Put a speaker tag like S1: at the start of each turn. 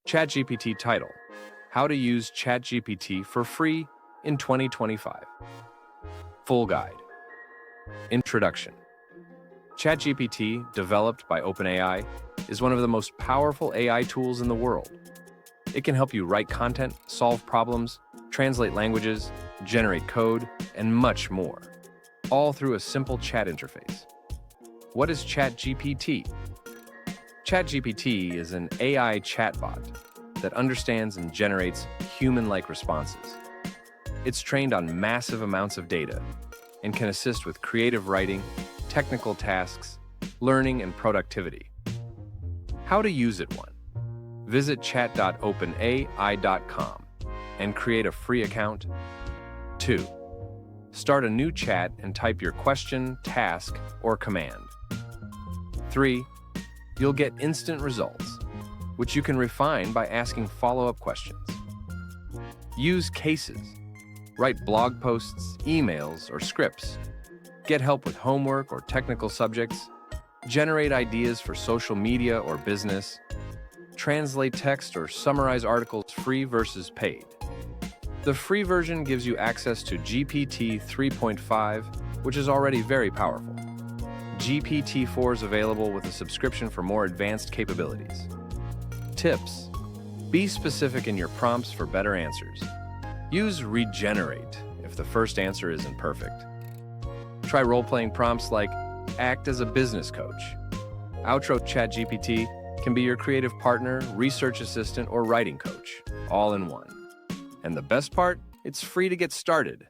S1: ChatGPT title: How to use ChatGPT for free in 2025. Full guide. Introduction. ChatGPT, developed by OpenAI, is one of the most powerful AI tools in the world. It can help you write content, solve problems, translate languages, generate code, and much more, all through a simple chat interface. What is ChatGPT? ChatGPT is an AI chatbot that understands and generates human-like responses. It's trained on massive amounts of data and can assist with creative writing, technical tasks, learning, and productivity. How to use it? 1. Visit chat.openai.com and create a free account. 2. Start a new chat and type your question, task, or command. 3. You'll get instant results, which you can refine by asking follow-up questions. Use cases. Write blog posts, emails, or scripts. Get help with homework or technical subjects. Generate ideas for social media or business. Translate text or summarize articles free versus paid. The free version gives you access to GPT 3.5, which is already very powerful. GPT-4 is available with a subscription for more advanced capabilities. Tips. Be specific in your prompts for better answers. Use regenerate if the first answer isn't perfect. Try role-playing prompts like act as a business coach. Outro. ChatGPT can be your creative partner, research assistant, or writing coach, all in one. And the best part? It's free to get started.